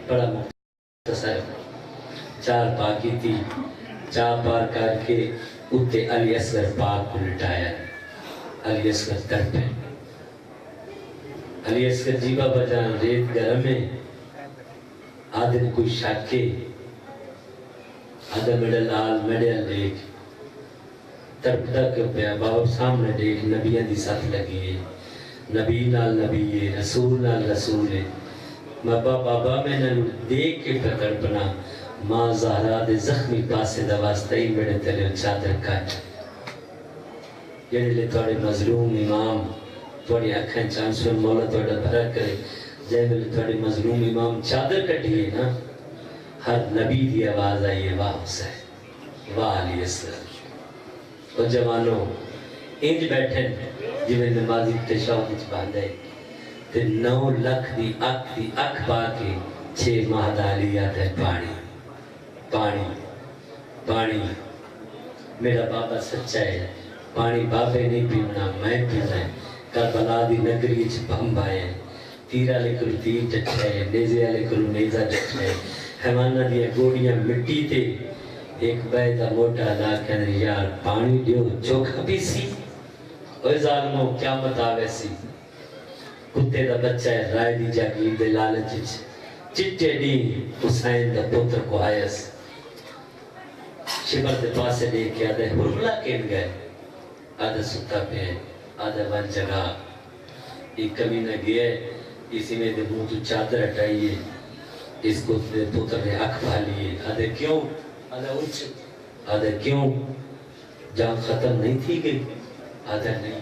بڑا مختصر چار پاکی تھی، چار پار کر کے اتے علی اصغر پاک کو لٹایا، علی اصغر تڑپے، علی اصغر جیبا بجان ریت گرمے، آدھن کوئی شاکے، آدھا میڈا لال میڈا لیک، تڑپتا کیوں پیا، بابا سامنے دیکھ نبیان دی ساتھ لگی ہے، نبی نال نبی ہے، رسول نال رسول ہے، بابا میں نے دیکھ کے پتر بنا، ماں زہرہ دے زخمی پاسے دواستے میرے تلے چادر کاٹ، جنہی لے توڑے مظلوم امام، توڑی اکھیں چانسویں مولا توڑا بھرا کرے، جنہی لے توڑے مظلوم امام چادر کٹی ہے نا، ہر نبی دی آواز آئی ہے، واہ حسین، واہ علی اصغر، اور جوانوں انج بیٹھیں جنہیں نمازی تشاہد باندھے، تے 9 لکھ دی اکھ پا کے 6 ماہ دالی آتا ہے پانی پانی پانی، میرا بابا سچا ہے، پانی بابے نہیں پیونا میں پیونا ہے، کربلا دی نگری چھ بم آئے، تیرہ لے کرو تیر ڈٹھائے، نیزے لے کرو نیزہ ڈٹھائے، حیوانہ دیا گوڑیاں مٹی تے، ایک بیدہ موٹا لا کہنے یار پانی دیو چوکھا بھی سی، اوہ ظالموں قیامت آوے سی، کتے دا بچہ ہے رائے دی جاگیر دے لالچ چٹے دی حسین دا پتر کو آئیس، شبر دے پاسے دے کے آدھے حرملہ کین گئے، آدھے ستا پہ آدھے ون جگہ، ایک کمینہ گئے، اسی میں دے منہ تو چادر ہٹائیے، اس کو دے پتر نے اکھ بھالیے، آدھے کیوں؟ آدھے اچھ، آدھے کیوں؟ جان ختم نہیں تھی گئی؟ آدھے نہیں،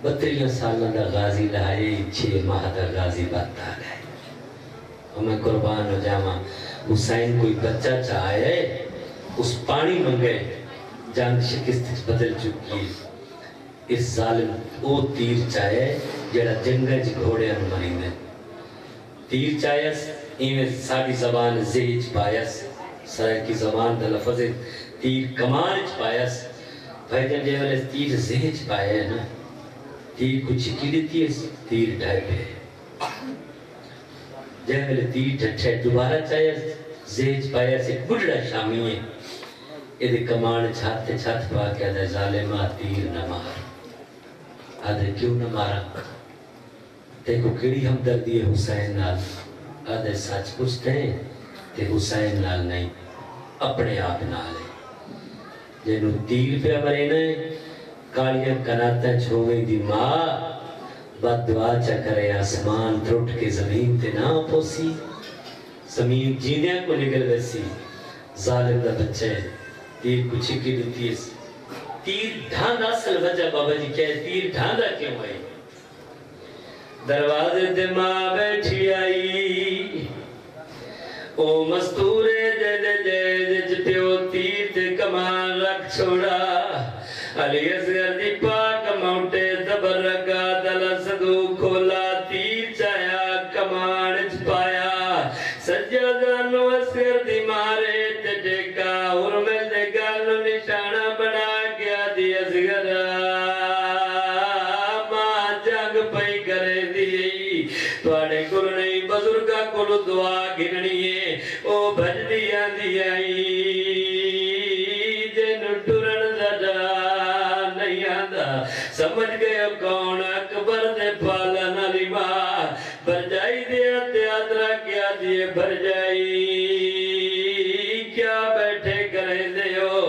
32 سالہ دا غازی لائے، 6 ماہ دا غازی باتا گئے، اور میں قربان ہو جاما، حسین کوئی بچہ چاہے، اس پانی منگے، جان شکست بدل چکی، اس ظالم او تیر چاہے، جڑا جنگج گھوڑے ان مرین تیر چاہیس، ایمیں ساڑی زبان زیج پایس، سرائے کی زبان دا لفظ تیر کمانچ پایس، بھائی جن جے والے تیر زیج پائے نا، تیر کو چکی دیتی ہے، تیر ڈھائے پہ جے والے تیر ڈھٹھے دوبارہ چاہیے، زیج پایا سے بڑھڑا شامی ہے، یہ کمان چھاتے چھات پا کے آدھے ظالمہ تیر نہ مار، آدھے کیوں نہ مارا، دیکھو کیڑی ہمدردی ہے حسین نال، آدھے سچ پوچھتے ہیں تے حسین نال نہیں، اپنے آپ نال ہے، جنہوں تیر پہ مرینا ہے، کالیاں کناتیں چھوڑیں دی ماں، بد دعا چکرے آسمان ٹوٹ کے زمین تے نہ پوسی، زمین جینیاں کو نگل ویسی، ظالم دا بچے تیر کو چھکی دیتی ہے، تیر ڈھاندا اصل وجہ بابا جی کہے تیر ڈھاندا کیوں آئی، دروازے دے ماں بیٹھی آئی، او مستورے دے دے دے دے جپیو تیر تے کمان رکھ چھوڑا، علی اصغر دی پاک موٹے تبرکا دل صدو کھولا تیر چایا کمان چھپایا، سجدانو اصغر دی مارے تے ٹیکا حرمل دے گالو نشانہ بنا گیا دی اصغر ماں جنگ پئی کرے دی، توڑے کل نہیں بزرگا کل دعا گھننی ہے، او بھج دیا دی آئی سمجھ گئے کون اکبر دے پالن علی ماں، برجائی دیا تیاترہ کیا دیے برجائی، کیا بیٹھے کریں دے ہو،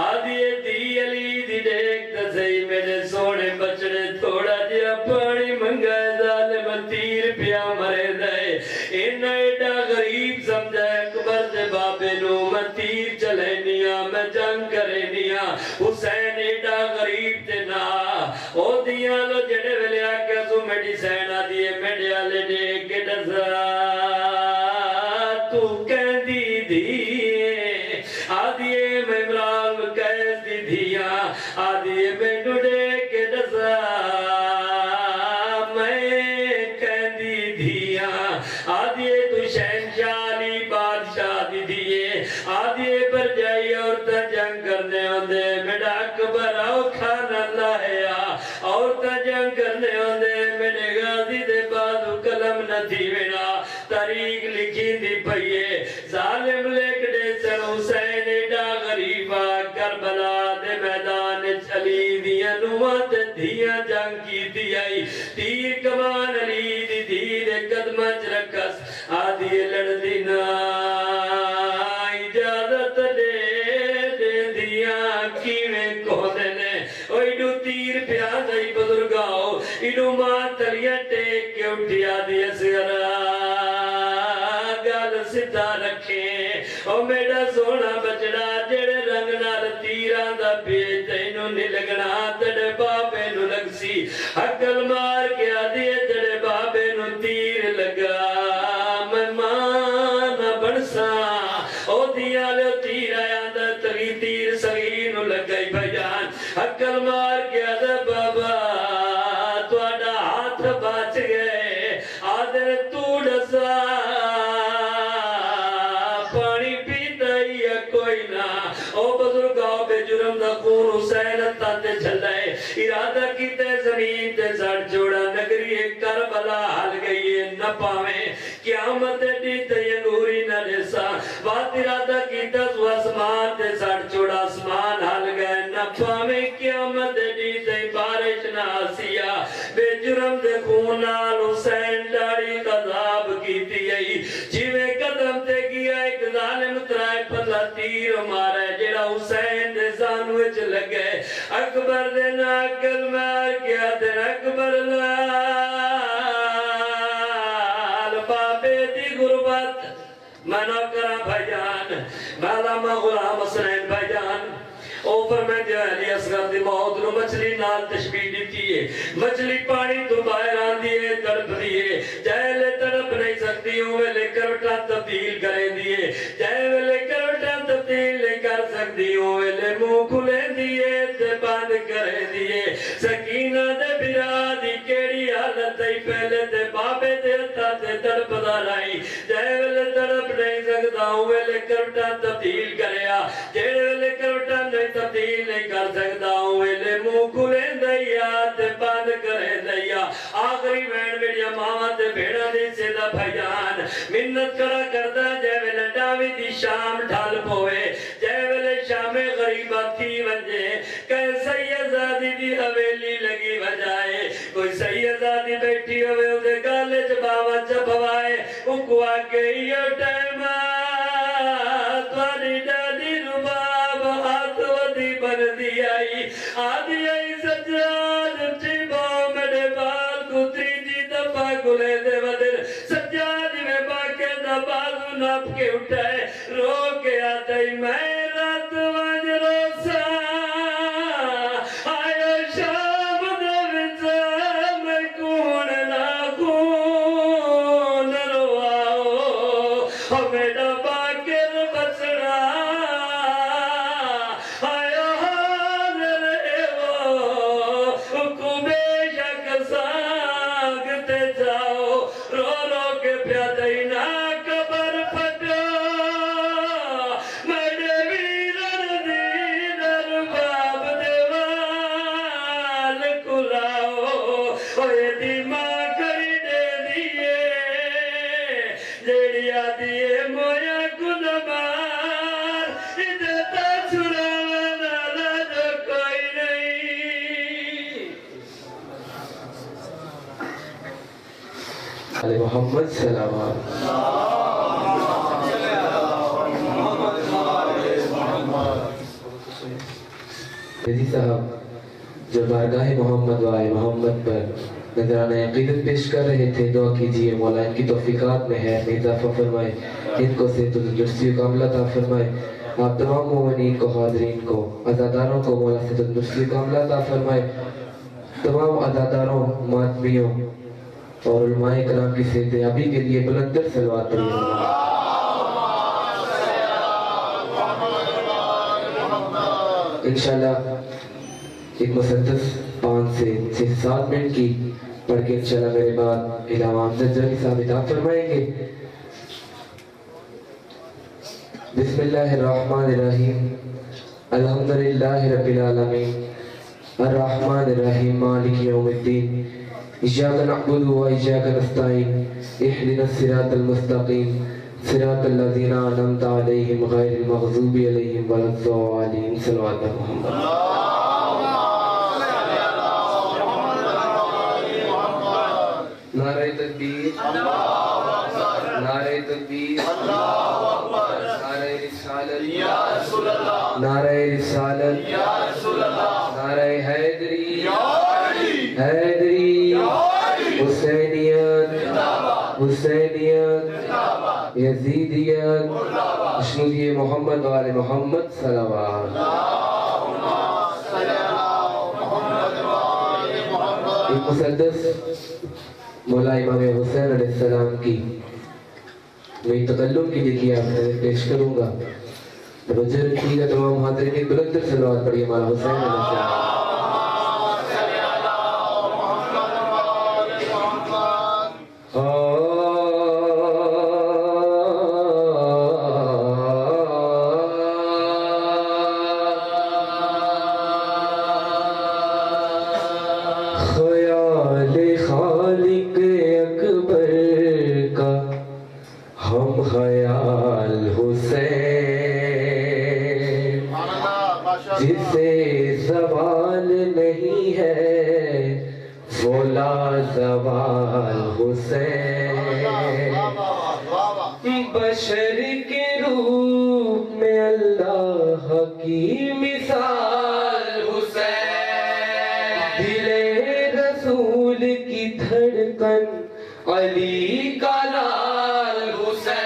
آدھیے دی علی دی دیکھ تسائی میرے سونے بچڑے تھوڑا جیا پانی منگائے ظالم تیر پیا مرے دے، انہ ایڈا غریب سمجھا اکبر دے بابے نو میں تیر چلے نیا میں جنگ کرے نیا، حسین ایڈا غریب تے نا، او دیاں لو جڑے ویلے آکے سو میڈی سینہ دیئے میڈی آلے دے کے ڈزا تو کہہ دی دیئے، آدھیے میں عمران کہہ دی دیاں، آدھیے میں ڈوڑے کے ڈزا میں کہہ دی دیاں، آدھیے تو شہر تاریخ لکھی دی پئیے ظالم لکڑے سر حسین ایڈا غریبا کربلا دے میدان علی دیا نوات دیا جنگ کی دیائی تیر کمان علی دی دیر قدمچ رکھس آدھی لڑ دینا اجازت دے دیا کیویں کھودنے اوئیڈو تیر پیاد ای بزرگاؤ ایڈو ماں تلیاں ٹیک کے اٹھیا دی اسگرہ گال سدھا رکھیں او میڈا سونا بچڑا جڑے رنگ نال تیران دا پیج تینوں نہیں لگنا تڑے بابے نو لگ سی حقل مار کے آدھے تڑے بابے نو تیر لگا میں مانا بڑسا او دیا لے تیر آیا دا تری تیر سگی نو لگائی بھجان حقل مار کے آدھے بابا توڑا ہاتھ باچ گئے آدھے تو ڈسا پانی پیتا ہی ہے کوئی نہ او بزرگاؤ بے جرم دا خون حسین تاتے چلائے ارادہ کیتے زمین تے سڑ جوڑا نگری کربلا حل گئی نہ پاویں قیامت دیتے یہ نوری نہ رسا بات ارادہ کیتا سو اسمان تے سڑ جوڑا اسمان حل گئے نہ پاویں قیامت دیتے بارش نہ آسیا بے جرم دے خون نال حسین ڈاڑی قذاب کیتی ہے جیوے قدم تے گیا ایک ظالم ترائے پتلا تیر مارے جڑا حسین دے زانوچ لگے اکبر دے ناکل مار کیا دن اکبر لال بابے دی غربت منو کرا بھجان بالاما غلام حسین بھجان اوپر میں جو علی اصغر دی موت نو مچھلی نال تشبیح دیتی ہے مچھلی پانی تو باہر آن دیئے تڑپ دیئے جائے لے تڑپ نہیں سکتی ہوں لے کروٹا تبدیل کریں دیئے جائے لے کروٹا تبدیل نہیں کر سکتی ہوں لے منہ کھلے دیئے تے بند کریں دیئے سکینہ دے برا دی کیڑی حالت ہی پہلے تے بابے دیتا تے تڑپ دارائی جائے لے تڑپ نہیں سکتا ہوں لے کروٹا تبدیل کریا جائے لے کروٹا نہیں تبدیل نہیں کر سکتا ہوں لے منہ کھلیں دیا تے بند کریں دیا آخری وین میڈیا ماما تے بھیڑا دی سیدھا بھجان منت کرا کردا جے ویلے ڈاوی دی شام ڈھال پوے جے ویلے شام غریبہ تھی ونجے کہیں سیدزادی دی حویلی لگی بجائے کوئی سیدزادی بیٹھی ہوئے اسے گالے چباوا چبوائے اکوا کے یہ ٹیمہ تواری ڈاڈی رباب ہاتھ ودی بن دی آئی آدھی آئی سجاد اٹھی باؤ میرے بال کتری جی دبا گلے دے ودر سجاد میں باکے دبازو ناپ کے اٹھائے رو کے آدھائی میں رات وانج روسا آیا شام دوچا میں کون نا کون رواؤ ہمیں ڈبا کے بچڑا آیا حاضر ایو حکومے شک سانگتے جاؤ رو رو کے پیادئی نا کبر پٹا میڈے ویرن دی درباب دیوال کلاؤ اوہ دی ماں کری دے دیئے جیڑی آدیئے مویا گنبار ادھتا چھڑانا لجو کوئی نہیں علی محمد سلامات رضی صاحب جو بارگاہ محمد و آئے محمد پر نظرانہ عقیدت پیش کر رہے تھے دعا کیجئے مولا ان کی توفیقات میں ہے اضافہ فرمائے ان کو سے تندرستی و کاملہ عطا فرمائے آپ تمام مومنین کو حاضرین کو عزاداروں کو مولا سے تندرستی و کاملہ عطا فرمائے تمام عزاداروں ماتمیوں اور علماء کرام کی صحتیابی کے لیے بلندر صلوات پڑھیں انشاءاللہ ایک مسدس 5 سے 6-7 منٹ کی پڑھ کے انشاءاللہ میرے بعد علامہ حمزہ جری صاحب خطاب فرمائیں گے. بسم اللہ الرحمن الرحیم الحمدللہ رب العالمین الرحمن الرحیم مالک یوم الدین إياك نعبد وإياك نستعين اهدنا الصراط المستقيم صراط الذين أنعمت عليهم غير المغضوب عليهم ولا الضالين صلوات محمد نعرہ تکبیر نعرہ تکبیر نعرہ رسالت نعرہ رسالت نعرہ حیدری حیدری حسینیت حسینیت یزیدیت اشمودی محمد و آل محمد صلوات ایک مسدس مولا امام حسین علیہ السلام کی میں تکلم کی لکھی آپ سے پیش کروں گا توجہ رکھیے گا تمام حاضرین ایک بلند تر صلوات پڑھیے مولا حسین علیہ السلام جسے زوال نہیں ہے وہ لازوال حسین بشر کے روپ میں اللہ کی مثال حسین دل رسول کی دھڑکن علی کا لال حسین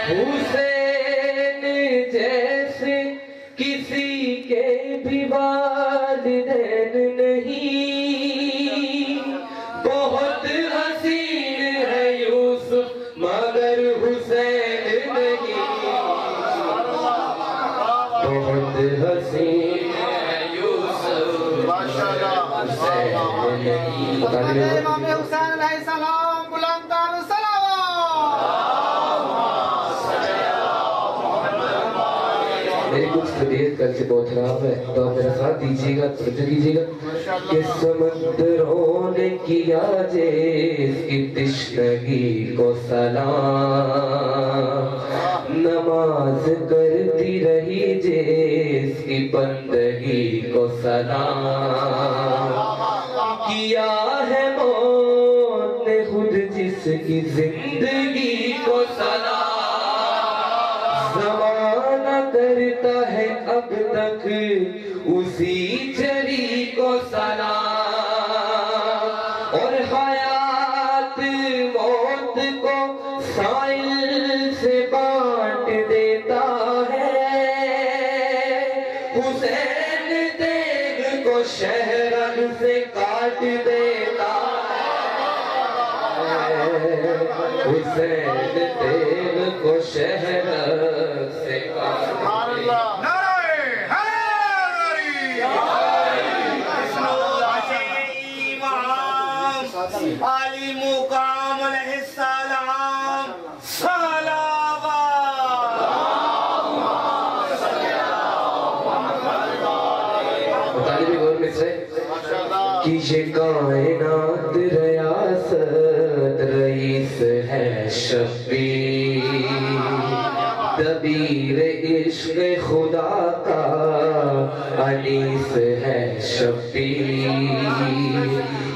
حسین جیسے کسی کے بھی والدین نہیں بہت حسین ہے یوسف مگر حسین نہیں بہت حسین ہے یوسف مگر حسین نہیں امام حسین علیہ السلام بلند تر میری کچھ طبیعت کل سے بہت خراب ہے تو آپ میرا ساتھ دیجیے گا توجہ کیجیے گا کہ سمندروں نے کیا جس کی تشنگی کو سلام نماز کرتی رہی جس کی بندگی کو سلام کیا ہے موت نے خود جس کی زندگی کو سلام زمانہ کرتا ہے اب تک اسی چری کو سلام اور حیات موت کو سائل سے بانٹ دیتا ہے حسین دیگ کو شہرن سے کاٹ دیتا ہے حسین دیگ کو شہرن سے کاٹ دیتا ہے علی مقام علیہ السلام مطالبی غور میں سے کہ یہ کائنات ریاست رئیس ہے شفیع دبیر عشق خدا کا انیس ہے شفیع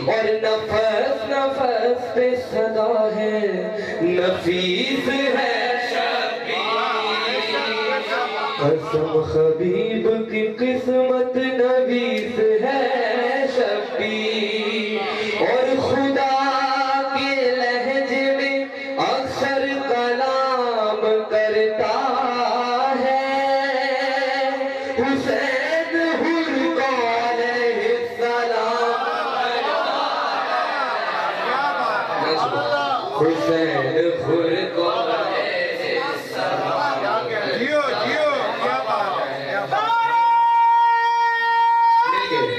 اور نفس نفس پہ صدا ہے نفیس ہے شفیع قسم حبیب کی قسمت نویس ہے شفیع اور خدا کے لہجے میں اکثر کلام کرتا ہے حسین حر کو علیہ السلام حسین حر کو علیہ السلام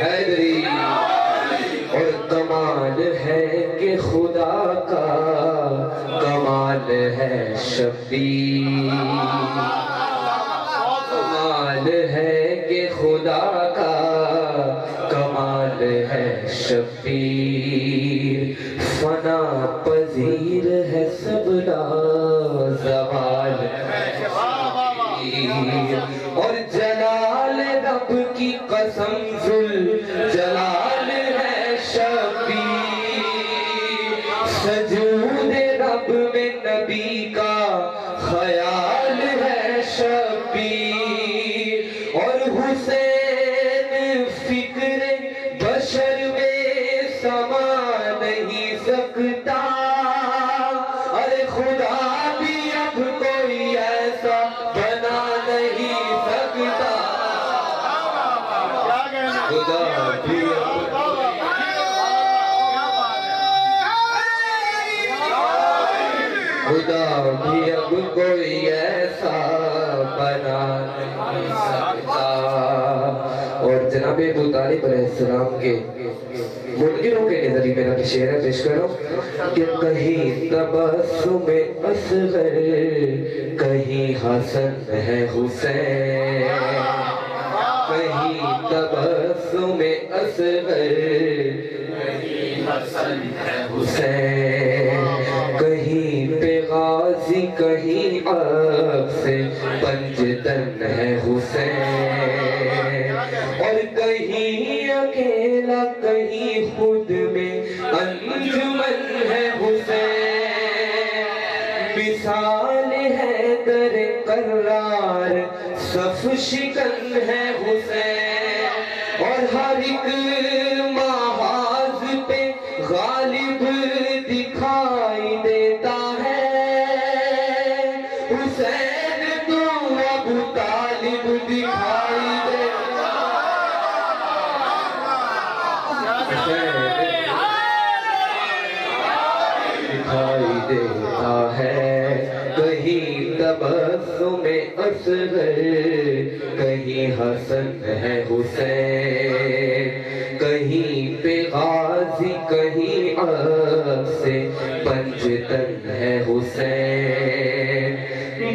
حیدری اور کمال ہے کہ خدا کا کمال ہے شفیع کمال ہے کہ خدا کا کمال ہے شفیع نبی کا خیال ہے شبیر، اور حسین فکر بشر میں سما نہیں سکتا، ارے خدا بھی اب کوئی ایسا بنا نہیں سکتا، خدا بھی اب کوئی ایسا بنا نہیں سکتا۔ اور جناب ابو طالب علیہ السلام کے منکروں کے نظریے میں میں شعر پیش کر رہا ہوں کہ کہیں تبسم اصغر، کہیں حسن ہے حسین، کہیں تبسم اصغر، کہیں حسن ہے حسین، کہیں پہ غازی کہیں آگ سے پنجتن ہے حسین، اور کہیں اکیلا کہیں خود میں انجمن ہے حسین، مثال ہے در قرار صف شکن ہے حسین، اور ہر ایک محاذ پہ غالب دکھائی دیتا ہے حسین، تو ابو طالب دکھائی دیتا دکھائی دیتا ہے، کہیں تبسم اصغر، کہیں حسن ہے حسین، کہیں پہ غازی کہیں آگ سے پنجتن ہے حسین،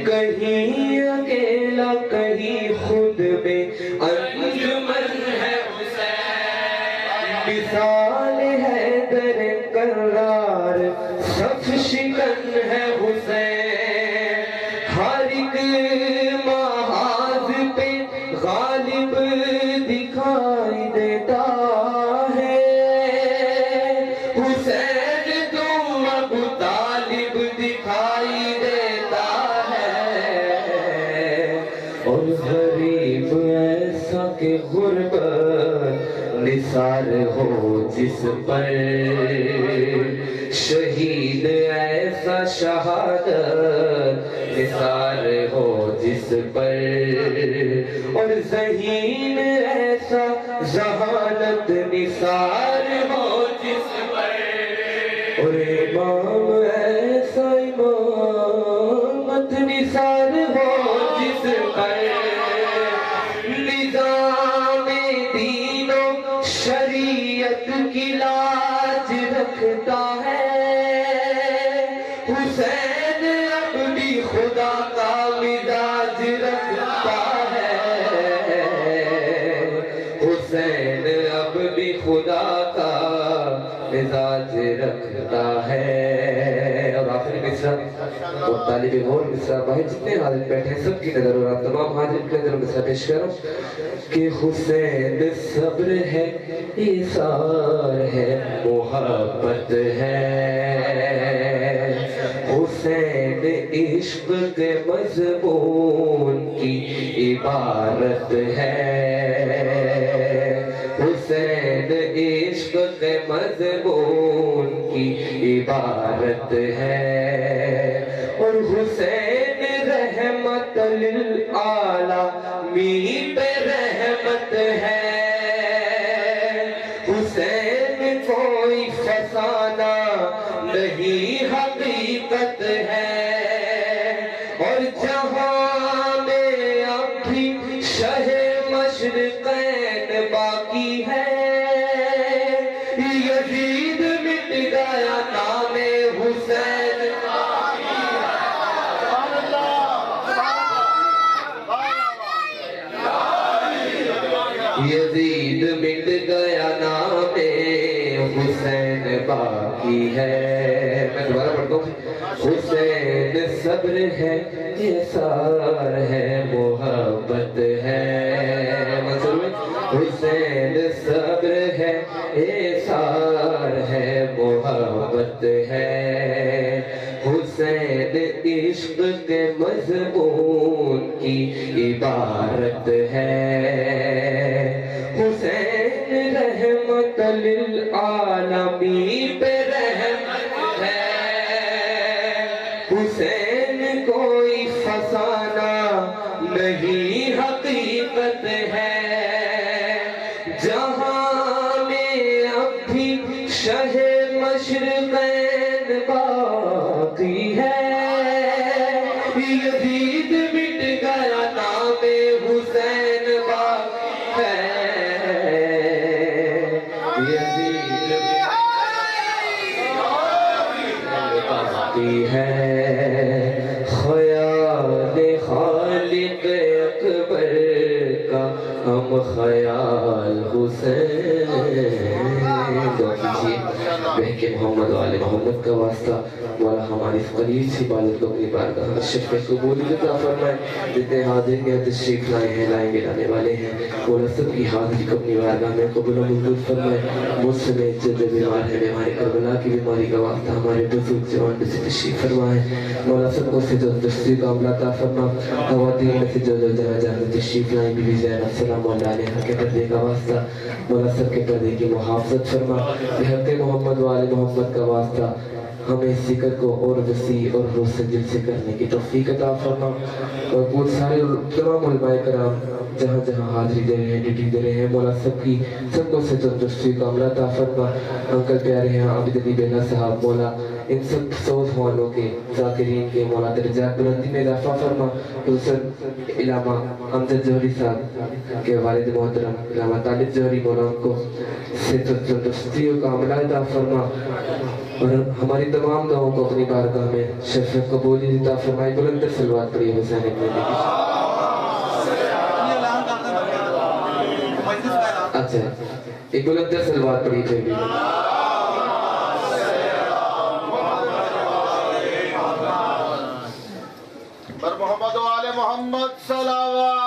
کہیں اکیلا کہیں خود میں انجمن ہے حسین، مثال ہے در قرار صف شکن ہے حسین، ہر ایک محاذ پہ غالب دکھائی دیتا ہے حسین، تو ابو طالب دکھائی دیتا ہے، اور غریب ایسا کہ غربت نثار ہو جس پر، شہید ایسا شہادت نثار ہو جس پر، اور ذہین ایسا ذہانت نثار ہو جس پر، اور امام ایسا امامت نثار ہو جس پر، نظام دین و شریعت کی لاج رکھتا ہے حسین، اب بھی خدا کا مزاج رکھتا ہے حسین، اب بھی خدا کا مزاج رکھتا ہے۔ اور آخری مصرع اور طالب غور مصرع بھائی جتنے حاضر بیٹھے ہیں سب کی نظر اور آپ تمام حاضر کی نظر مصرع پیش کروں کہ حسین صبر ہے، ایثار ہے، محبت ہے، حسین عشق کے مضمون کی عبارت ہے، حسین عشق کے مضمون کی عبارت ہے، اور حسین رحمت للعالمین پہ رحمت ہے، حسین کوئی فسانہ نہیں حقیقت ہے، اور جہاں میں اب بھی شہ مشرقین باقی ہے، یزید مٹ گیا نام حسین یزید مٹ گیا نام حسین باقی ہے۔ میں دوبارہ پڑھتا ہوں، حسین صبر ہے، ایثار ہے، محبت ہے، منصور میں حسین صبر ہے، ایثار ہے، محبت ہے، حسین حسین عشق کے مضمون کی عبارت ہے، حسین رحمت للعالمین پہ رحمت ہے، حسین کوئی فسانہ نہیں حقیقت ہے، جہاں میں اب بھی شہ مشرقین باقی ہے، یزید مٹ گیا نام حسین باقی ہے، یزید باقی ہے، خیال خالق اکبر کا ہم خیال حسین دعا کیجیے بہکے محمد والے محمد کا واسطہ مولا ہماری اس قلیل سی عبادت کو اپنی بارگاہ میں شفق قبولیت عطا فرمائے، جتنے حاضر کے تشریف لائے ہیں لائیں گے لانے والے ہیں، مولا سب کی حاضری کو اپنی بارگاہ میں قبول و منظور فرمائے، مجھ سمیت جو بیمار ہیں بیماری کربلا کی بیماری کا واسطہ ہمارے بزرگ جوان سے تشریف فرمائے، مولا سب کو سے جو دستی کا عملہ عطا فرما، خواتین میں سے جو جنازہ میں تشریف لائیں بی بی زینب سلام اللہ علیہ کے پردے کا واسطہ مولا سب کے پردے کی محافظت فرما، بحق محمد والے محمد کا واسطہ ہمیں ذکر کو اور وسیع اور روشن دل سے کرنے کی توفیق عطا فرما، اور بہت سارے تمام علماء کرام جہاں جہاں حاضری دے رہے ہیں ڈیوٹی دے رہے ہیں، مولا سب کو سے تندرستی کا عملہ عطا فرما، انکل پیارے ہیں عابد علی بینا صاحب، مولا ان سب سوز والوں کے ذاکرین کے مولا درجات بلندی میں اضافہ فرما، دوسر علامہ امجد جوہری صاحب کے والد محترم علامہ طالب جوہری، مولا ان کو سے تندرستی کا عملہ عطا فرما، اور ہماری تمام دعاؤں کو اپنی بارگاہ میں شفق قبولی عطا فرمائے، بلند صلوات پڑھیے حسین ابن علی کی۔ اچھا ایک بلند صلوات پڑھیے پھر بھی بر محمد و آل محمد صلوات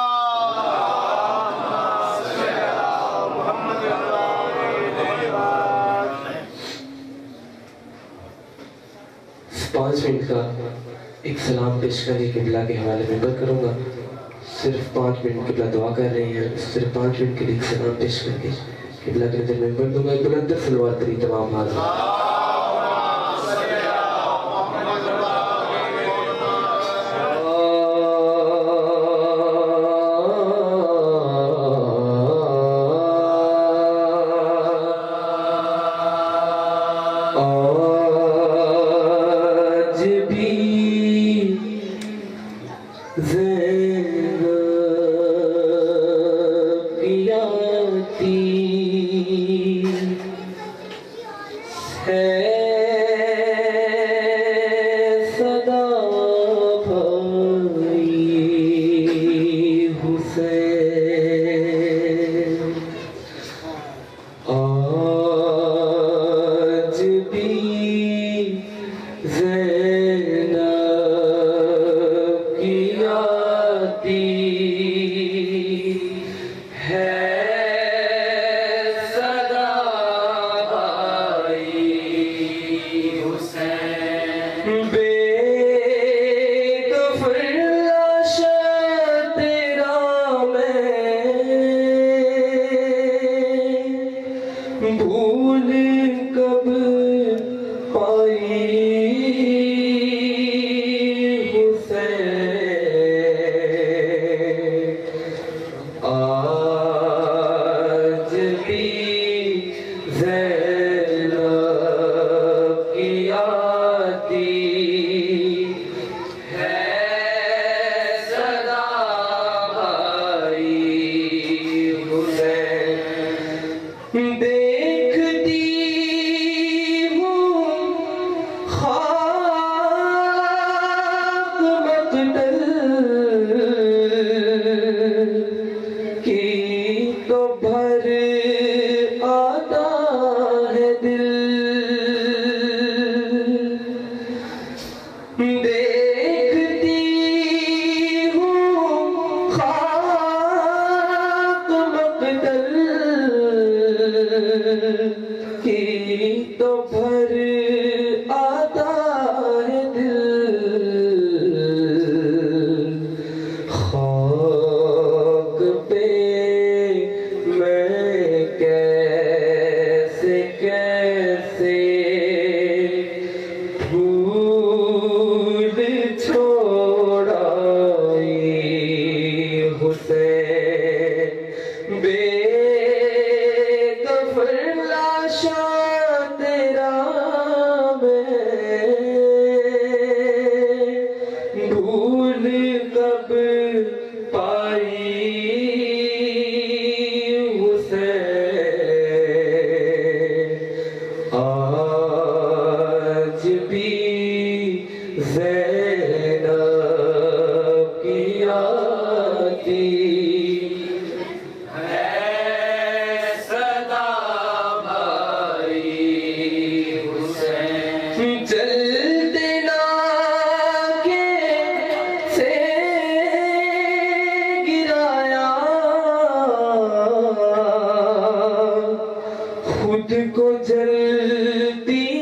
پانچ منٹ کا ایک سلام پیش کرنے قبلہ کے حوالے میں بات کروں گا، صرف 5 منٹ قبلہ دعا کر رہے ہیں، صرف 5 منٹ کے لیے ایک سلام پیش کر کے قبلہ کے نظر میں بات دوں گا، ایک بلند صلوات پڑھی تمام حاضر۔ آتی ہے صدا بھائی حسین چلتے نہ کے سے گرایا خود کو جلتی